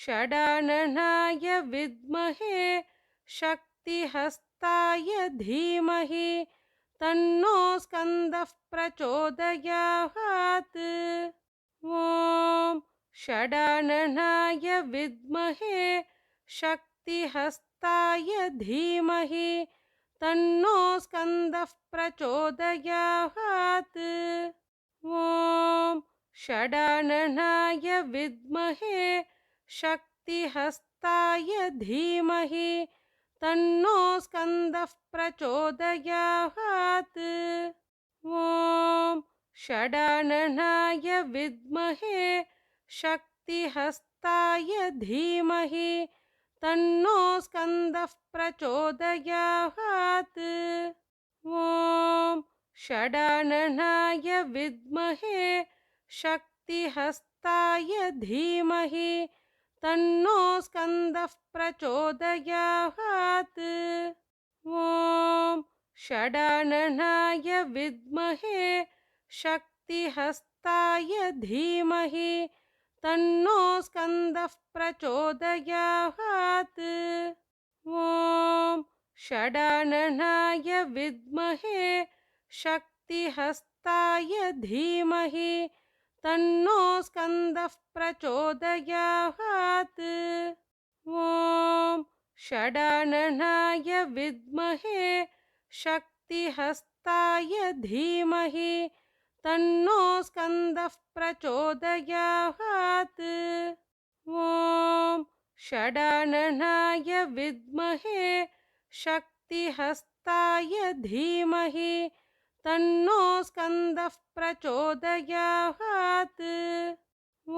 षडाननाय विद्महे शक्तिहस्ताय धीमहि तन्नो स्कन्दः प्रचोदयात्। ॐ षडाननाय विद्महे शक्तिहस्ताय धीमहि तन्नो स्कन्दः प्रचोदयात्। ॐ षडाननाय विद्महे शक्तिहस्ताय धीमहि तन्नो स्कन्दः प्रचोदयात्। ॐ षडाननाय विद्महे शक्तिहस्ताय धीमहि तन्नो स्कन्दः प्रचोदयात्। ॐ षडाननाय विद्महे शक्तिहस्ताय धीमहि तन्नो स्कन्दः प्रचोदयात्। ॐ षडाननाय विद्महे शक्तिहस्ताय धीमहि तन्नो स्कन्दः प्रचोदयात्। ॐ षडाननाय विद्महे शक्तिहस्ताय धीमहि तन्नो स्कन्दः प्रचोदयात्। ॐ षडाननाय विद्महे शक्तिहस्ताय धीमहि तन्नो स्कन्दः प्रचोदयात्। ॐ षडाननाय विद्महे शक्तिहस्ताय धीमहि तन्नो स्कन्दः प्रचोदयात्। ॐ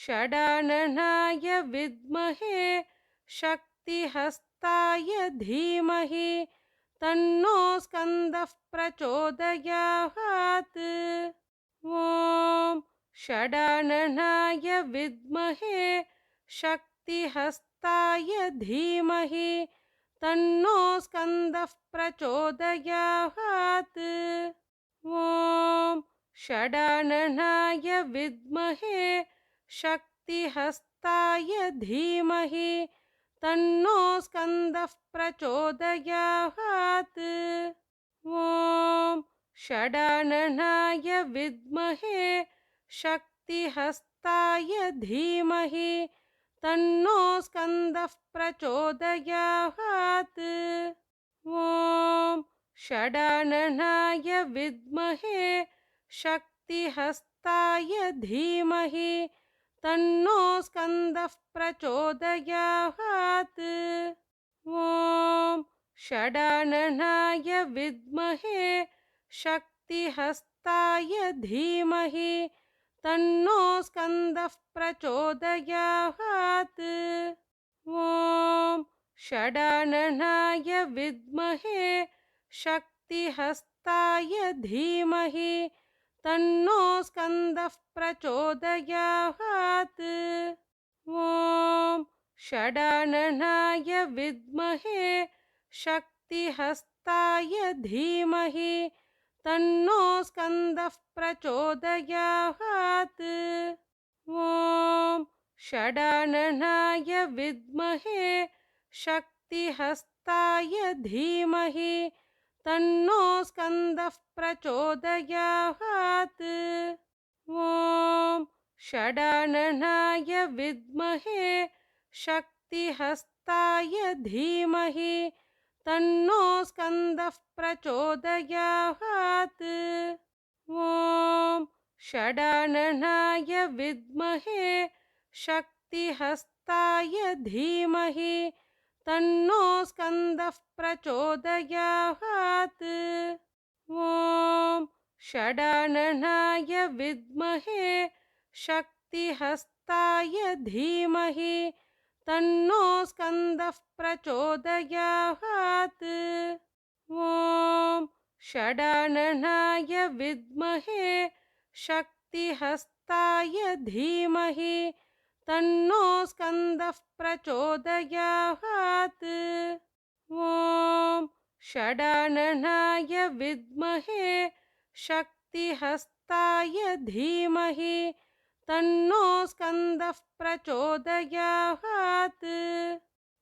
षडाननाय विद्महे शक्तिहस्ताय धीमहि तन्नो स्कन्दः प्रचोदयात्। ॐ षडाननाय विद्महे शक्तिहस्ताय धीमहि तन्नो स्कन्दः प्रचोदयात्। ॐ षडाननाय विद्महे शक्तिहस्ताय धीमहि तन्नो स्कन्दः प्रचोदयात्। ॐ षडाननाय विद्महे शक्तिहस्ताय धीमहि तन्नो स्कन्दः प्रचोदयात्। ॐ षडाननाय विद्महे शक्तिहस्ताय धीमहि तन्नो स्कन्दः प्रचोदयात्। ॐ षडाननाय विद्महे शक्तिहस्ताय धीमहि तन्नो स्कन्दः प्रचोदयात्। ॐ षडाननाय विद्महे शक्तिहस्ताय धीमहि तन्नो स्कन्दः प्रचोदयात्। ॐ षडाननाय विद्महे शक्तिहस्ताय धीमहि तन्नो स्कन्दः प्रचोदयात्। ॐ षडाननाय विद्महे शक्तिहस्ताय धीमहि तन्नो स्कन्दः प्रचोदयात्। ॐ षडाननाय विद्महे शक्तिहस्ताय धीमहि तन्नो स्कन्दः प्रचोदयात्। ॐ षडाननाय विद्महे शक्तिहस्ताय धीमहि तन्नो स्कन्दः प्रचोदयात्। ॐ षडाननाय विद्महे शक्तिहस्ताय धीमहि तन्नो स्कन्दः प्रचोदयात्। ॐ षडाननाय विद्महे शक्तिहस्ताय धीमहि तन्नो स्कन्दः प्रचोदयात्। ॐ षडाननाय विद्महे शक्तिहस्ताय धीमहि तन्नो स्कन्दः प्रचोदयात्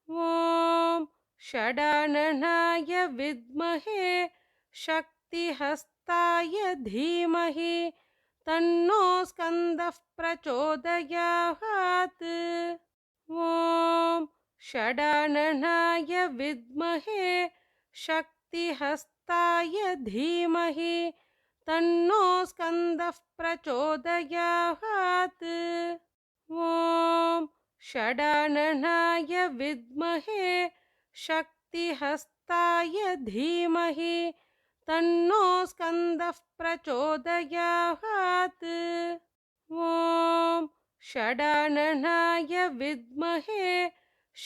ॐ षडाननाय विद्महे शक्तिहस्ताय धीमहि तन्नो स्कन्दः प्रचोदयात् ॐ षडाननाय विद्महे शक्तिहस्ताय धीमहि तन्नो स्कन्दः प्रचोदयात् ॐ षडाननाय विद्महे शक्तिहस्ताय धीमहि तन्नो स्कन्दः प्रचोदयात् ॐ षडाननाय विद्महे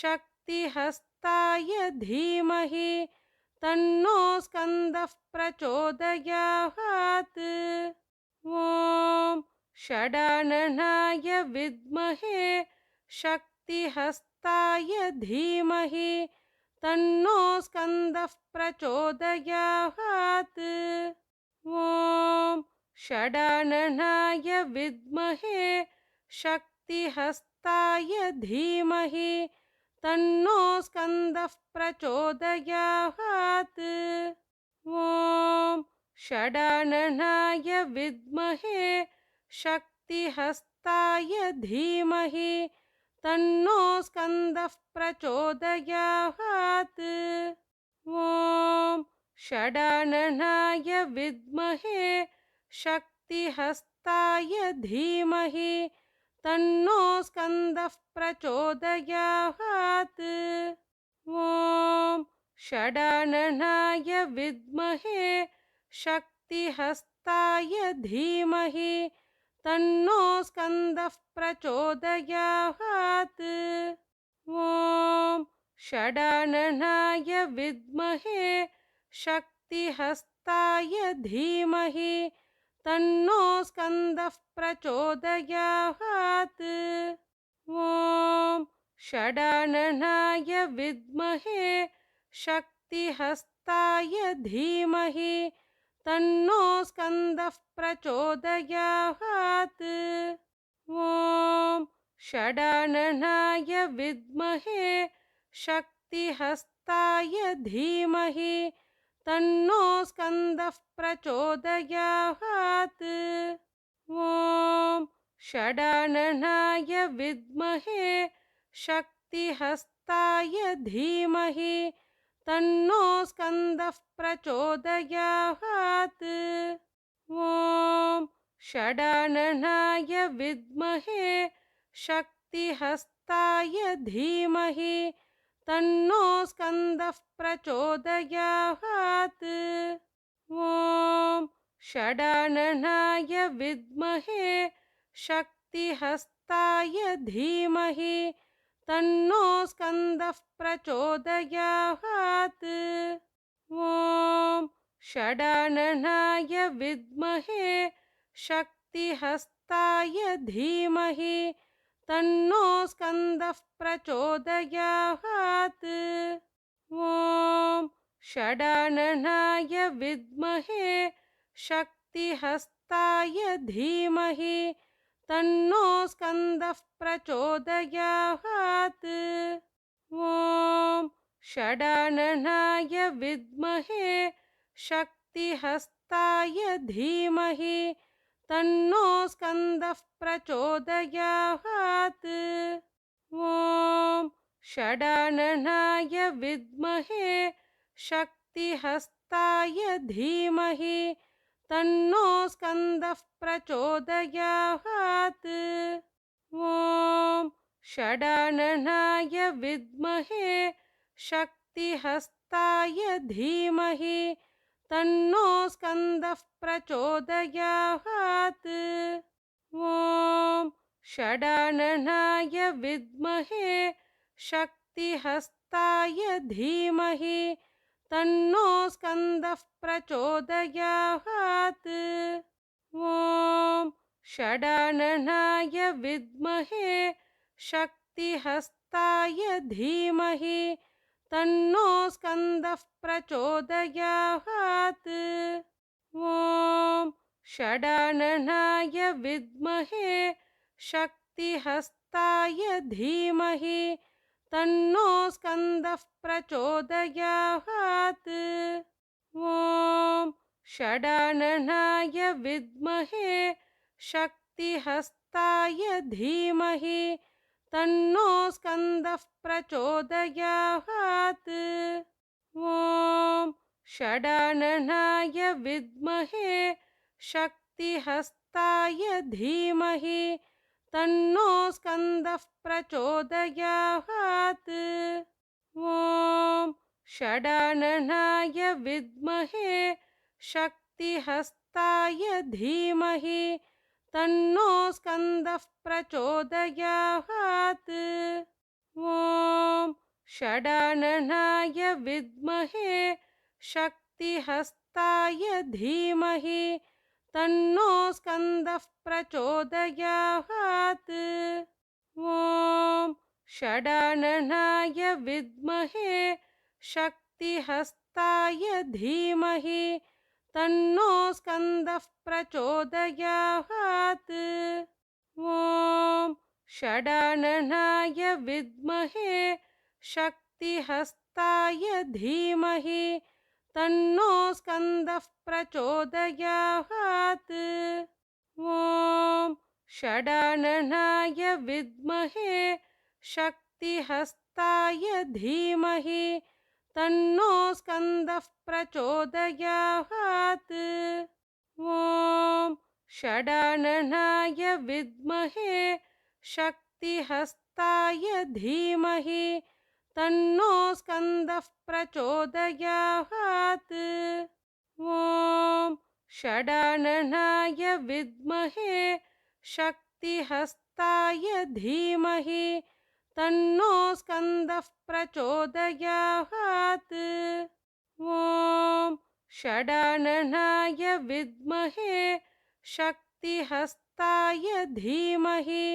शक्तिहस्ताय धीमहि तन्नो स्कन्दः प्रचोदयात् ॐ षडाननाय विद्महे शक्तिहस्ताय धीमहि तन्नो स्कन्दः प्रचोदयात् ॐ षडाननाय विद्महे शक्तिहस्ताय धीमहि तन्नो स्कन्दः प्रचोदयात् ॐ षडाननाय विद्महे शक्तिहस्ताय धीमहि तन्नो स्कन्दः प्रचोदयात् ॐ षडाननाय विद्महे शक्तिहस्ताय धीमहि तन्नो स्कन्दः प्रचोदयात् ॐ षडाननाय विद्महे शक्तिहस्ताय धीमहि तन्नो स्कन्दः प्रचोदयात् ॐ षडाननाय विद्महे शक्तिहस्ताय धीमहि तन्नो स्कन्दः प्रचोदयात् ॐ षडाननाय विद्महे शक्तिहस्ताय धीमहि तन्नो स्कन्दः प्रचोदयात् ॐ षडाननाय विद्महे शक्तिहस्ताय धीमहि तन्नो स्कन्दः प्रचोदयात् ॐ षडाननाय विद्महे शक्तिहस्ताय धीमहि तन्नो स्कन्दः प्रचोदयात् ॐ षडाननाय विद्महे शक्तिहस्ताय धीमहि तन्नो स्कन्दः प्रचोदयात् ॐ षडाननाय विद्महे शक्तिहस्ताय धीमहि तन्नो स्कन्दः प्रचोदयात् ॐ षडाननाय विद्महे शक्तिहस्ताय धीमहि तन्नो स्कन्दः प्रचोदयात् ॐ षडाननाय विद्महे शक्तिहस्ताय धीमहि तन्नो स्कन्दः प्रचोदयात् ॐ षडाननाय विद्महे शक्तिहस्ताय धीमहि तन्नो स्कन्दः प्रचोदयात् ॐ षडाननाय विद्महे शक्तिहस्ताय धीमहि तन्नो स्कन्दः प्रचोदयात् ॐ षडाननाय विद्महे शक्तिहस्ताय धीमहि तन्नो स्कन्दः प्रचोदयात् ॐ षडाननाय विद्महे शक्तिहस्ताय धीमहि तन्नो स्कन्दः प्रचोदयात् ॐ षडाननाय विद्महे शक्तिहस्ताय धीमहि तन्नो स्कन्दः प्रचोदयात् ॐ षडाननाय विद्महे शक्तिहस्ताय धीमहि तन्नो स्कन्दः प्रचोदयात्। ॐ षडाननाय विद्महे शक्तिहस्ताय धीमहि तन्नो स्कन्दः प्रचोदयात्। ॐ षडाननाय विद्महे शक्तिहस्ताय धीमहि तन्नो स्कन्दः प्रचोदयात्। ॐ षडाननाय विद्महे शक्तिहस्ताय धीमहि तन्नो स्कन्दः प्रचोदयात्। ॐ षडाननाय विद्महे शक्तिहस्ताय धीमहि तन्नो स्कन्दः प्रचोदयात्। ॐ षडाननाय विद्महे शक्तिहस्ताय धीमहि तन्नो स्कन्दः प्रचोदयात्। ॐ षडाननाय विद्महे शक्तिहस्ताय धीमहि तन्नो स्कन्दः प्रचोदयात्। ॐ षडाननाय विद्महे शक्तिहस्ताय धीमहि तन्नो स्कन्दः प्रचोदयात्। ॐ षडाननाय विद्महे शक्तिहस्ताय धीमहि तन्नो स्कन्दः प्रचोदयात्। ॐ षडाननाय विद्महे शक्तिहस्ताय धीमहि तन्नो स्कन्दः प्रचोदयात्। ॐ षडाननाय विद्महे शक्तिहस्ताय धीमहि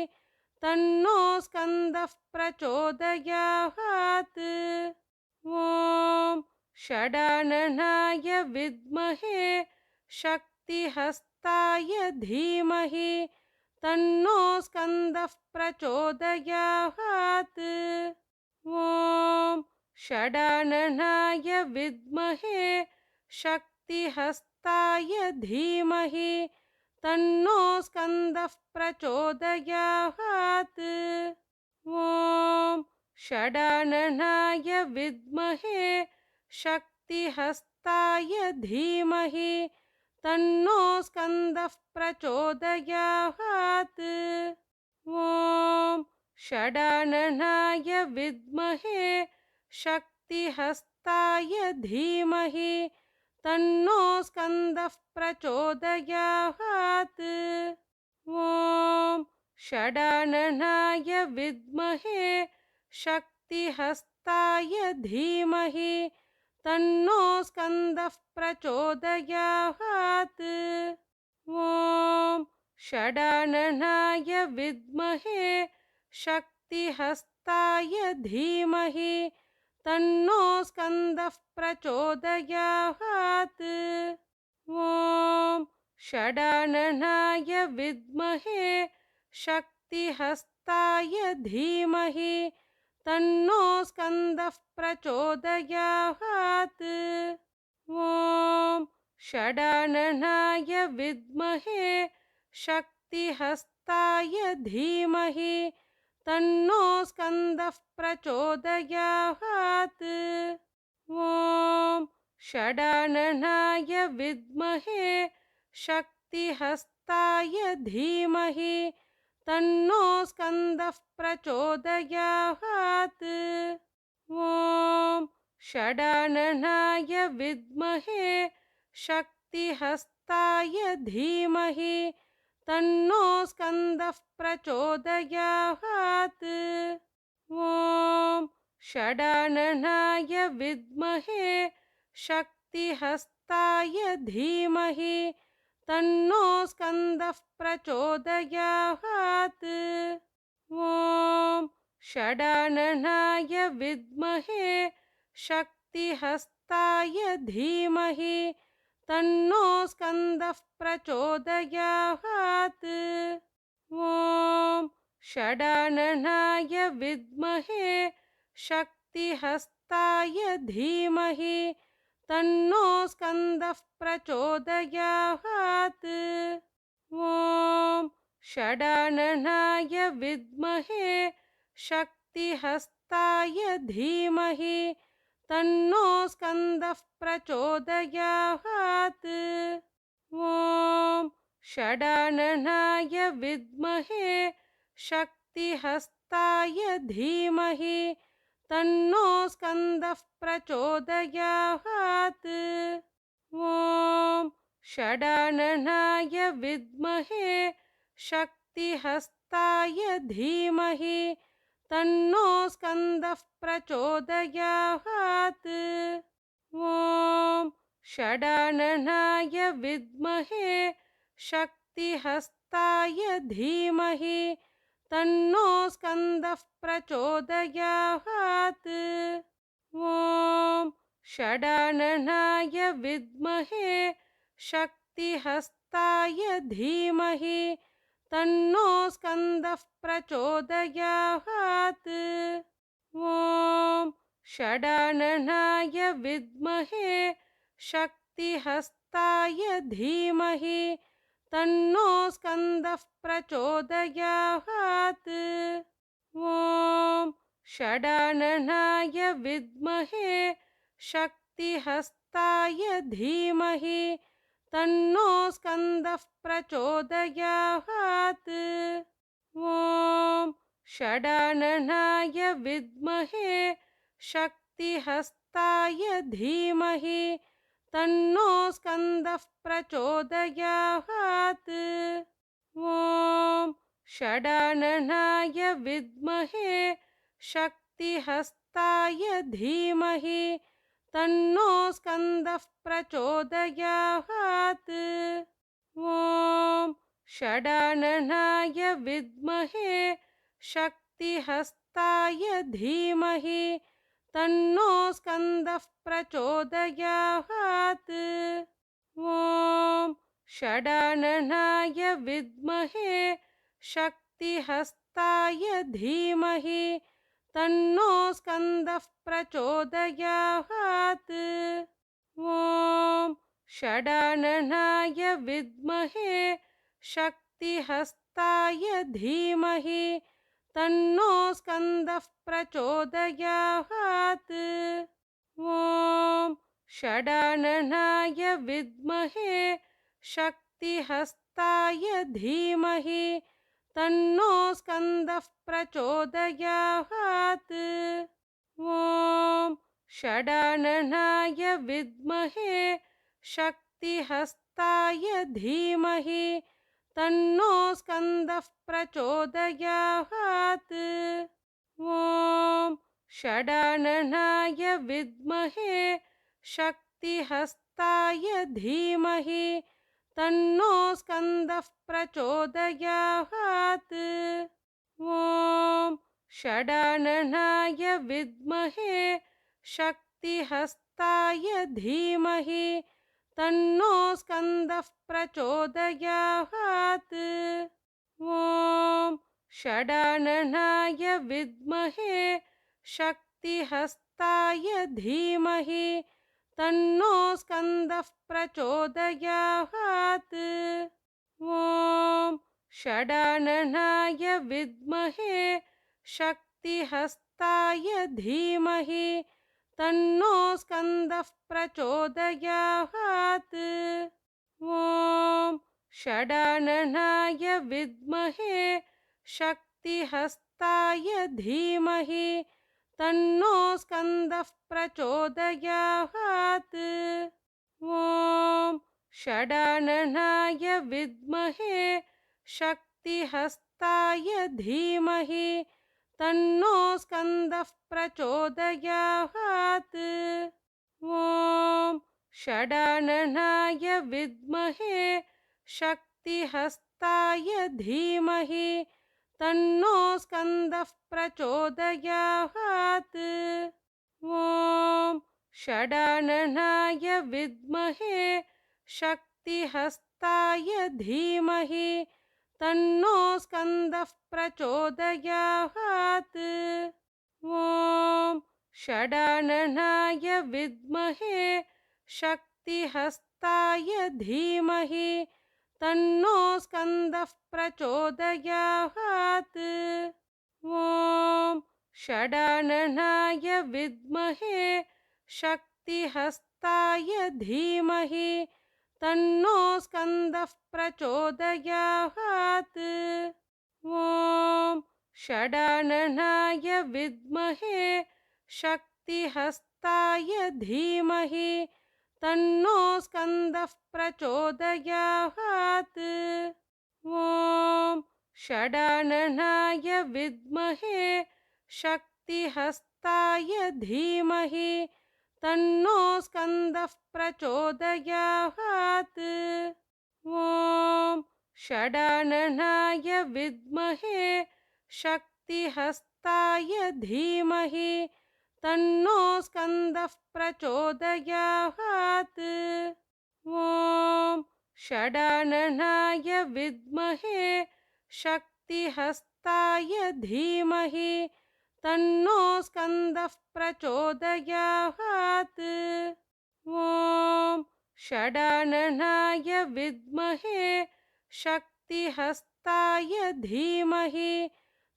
तन्नो स्कन्दः प्रचोदयात्। ॐ षडाननाय विद्महे शक्तिहस्ताय धीमहि तन्नो स्कन्दः प्रचोदयात्। ॐ षडाननाय विद्महे शक्तिहस्ताय धीमहि तन्नो स्कन्दः प्रचोदयात्। ॐ षडाननाय विद्महे शक्तिहस्ताय धीमहि तन्नो स्कन्दः प्रचोदयात्। ॐ षडाननाय विद्महे शक्तिहस्ताय धीमहि तन्नो स्कन्दः प्रचोदयात्। ॐ षडाननाय विद्महे शक्तिहस्ताय धीमहि तन्नो स्कन्दः प्रचोदयात्। ॐ षडाननाय विद्महे शक्तिहस्ताय धीमहि तन्नो स्कन्दः प्रचोदयात्। ॐ षडाननाय विद्महे शक्तिहस्ताय धीमहि तन्नो स्कन्दः प्रचोदयात्। ॐ षडाननाय विद्महे शक्तिहस्ताय धीमहि तन्नो स्कन्दः प्रचोदयात्। ॐ षडाननाय विद्महे शक्तिहस्ताय धीमहि तन्नो स्कन्दः प्रचोदयात्। ॐ षडाननाय विद्महे शक्तिहस्ताय धीमहि तन्नो स्कन्दः प्रचोदयात्। ॐ षडाननाय विद्महे शक्तिहस्ताय धीमहि तन्नो स्कन्दः प्रचोदयात्। ॐ षडाननाय विद्महे शक्तिहस्ताय धीमहि तन्नो स्कन्दः प्रचोदयात्। ॐ षडाननाय विद्महे शक्तिहस्ताय धीमहि तन्नो स्कन्दः प्रचोदयात्। ॐ षडाननाय विद्महे शक्तिहस्ताय धीमहि तन्नो स्कन्दः प्रचोदयात्। ॐ षडाननाय विद्महे शक्तिहस्ताय धीमहि तन्नो स्कन्दः प्रचोदयात्। ॐ षडाननाय विद्महे शक्तिहस्ताय धीमहि तन्नो स्कन्दः प्रचोदयात्। ॐ षडाननाय विद्महे शक्तिहस्ताय धीमहि तन्नो स्कन्दः प्रचोदयात्। ॐ षडाननाय विद्महे शक्तिहस्ताय धीमहि तन्नो स्कन्दः प्रचोदयात्। ॐ षडाननाय विद्महे शक्तिहस्ताय धीमहि तन्नो स्कन्दः प्रचोदयात्। ॐ षडाननाय विद्महे शक्तिहस्ताय धीमहि तन्नो स्कन्दः प्रचोदयात्। ॐ षडाननाय विद्महे शक्तिहस्ताय धीमहि तन्नो स्कन्दः प्रचोदयात्। ॐ षडाननाय विद्महे शक्तिहस्ताय धीमहि तन्नो स्कन्दः प्रचोदयात्। ॐ षडाननाय विद्महे शक्तिहस्ताय धीमहि तन्नो स्कन्दः प्रचोदयात्। ॐ षडाननाय विद्महे शक्तिहस्ताय धीमहि तन्नो स्कन्दः प्रचोदयात्। ॐ षडाननाय विद्महे शक्तिहस्ताय धीमहि तन्नो स्कन्दः प्रचोदयात्। ॐ षडाननाय विद्महे शक्तिहस्ताय धीमहि तन्नो स्कन्दः प्रचोदयात्। ॐ षडाननाय विद्महे शक्तिहस्ताय धीमहि तन्नो स्कन्दः प्रचोदयात्। ॐ षडाननाय विद्महे शक्तिहस्ताय धीमहि तन्नो स्कन्दः प्रचोदयात्। ॐ षडाननाय विद्महे शक्तिहस्ताय धीमहि तन्नो स्कन्दः प्रचोदयात्। ॐ षडाननाय विद्महे शक्तिहस्ताय धीमहि तन्नो स्कन्दः प्रचोदयात्। ॐ षडाननाय विद्महे शक्तिहस्ताय धीमहि तन्नो स्कन्दः प्रचोदयात्। ॐ षडाननाय विद्महे शक्तिहस्ताय धीमहि तन्नो स्कन्दः प्रचोदयात्। ॐ षडाननाय विद्महे शक्तिहस्ताय धीमहि तन्नो स्कन्दः प्रचोदयात्। ॐ षडाननाय विद्महे शक्तिहस्ताय धीमहि तन्नो स्कन्दः प्रचोदयात्। ॐ षडाननाय विद्महे शक्तिहस्ताय धीमहि तन्नो स्कन्दः प्रचोदयात्। ॐ षडाननाय विद्महे शक्तिहस्ताय धीमहि तन्नो स्कन्दः प्रचोदयात्। ॐ षडाननाय विद्महे शक्तिहस्ताय धीमहि तन्नो स्कन्दः प्रचोदयात्। ॐ षडाननाय विद्महे शक्तिहस्ताय धीमहि तन्नो स्कन्दः प्रचोदयात्। ॐ षडाननाय विद्महे शक्तिहस्ताय धीमहि तन्नो स्कन्दः प्रचोदयात्। ॐ षडाननाय विद्महे शक्तिहस्ताय धीमहि तन्नो स्कन्दः प्रचोदयात्। ॐ षडाननाय विद्महे शक्तिहस्ताय धीमहि तन्नो स्कन्दः प्रचोदयात्। ॐ षडाननाय विद्महे शक्तिहस्ताय धीमहि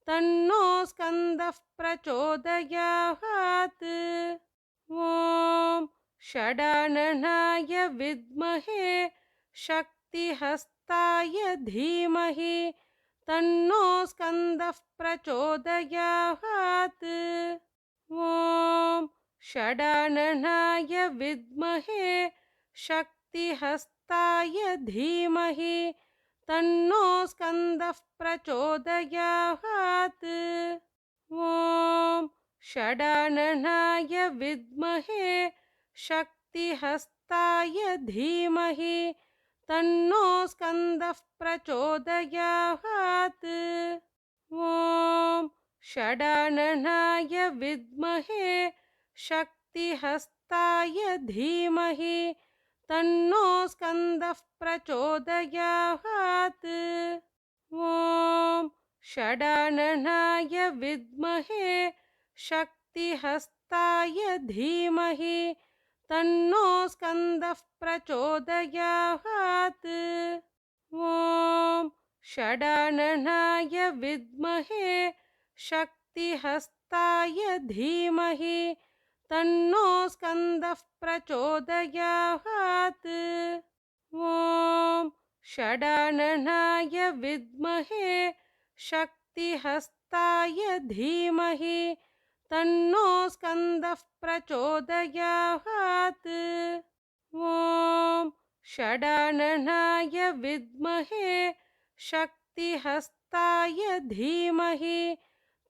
तन्नो स्कन्दः प्रचोदयात्। ॐ षडाननाय विद्महे शक्तिहस्ताय धीमहि तन्नो स्कन्दः प्रचोदयात्। ॐ षडाननाय विद्महे शक्तिहस्ताय धीमहि तन्नो स्कन्दः प्रचोदयात्। ॐ षडाननाय विद्महे शक्तिहस्ताय धीमहि तन्नो स्कन्दः प्रचोदयात्। ॐ षडाननाय विद्महे शक्तिहस्ताय धीमहि तन्नो स्कन्दः प्रचोदयात्। ॐ षडाननाय विद्महे शक्तिहस्ताय धीमहि तन्नो स्कन्दः प्रचोदयात्। ॐ षडाननाय विद्महे शक्तिहस्ताय धीमहि तन्नो स्कन्दः प्रचोदयात्। ॐ षडाननाय विद्महे शक्तिहस्ताय धीमहि तन्नो स्कन्दः प्रचोदयात्। ॐ षडाननाय विद्महे शक्तिहस्ताय धीमहि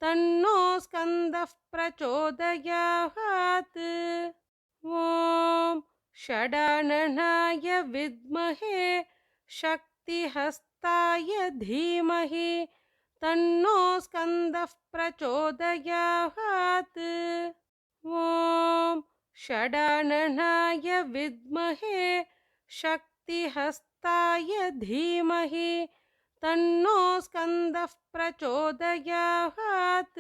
तन्नो स्कन्दः प्रचोदयात्। ॐ षडाननाय विद्महे शक्तिहस्ताय धीमहि तन्नो स्कन्दः प्रचोदयात्। ॐ षडाननाय विद्महे शक्तिहस्ताय धीमहि तन्नो स्कन्दः प्रचोदयात्।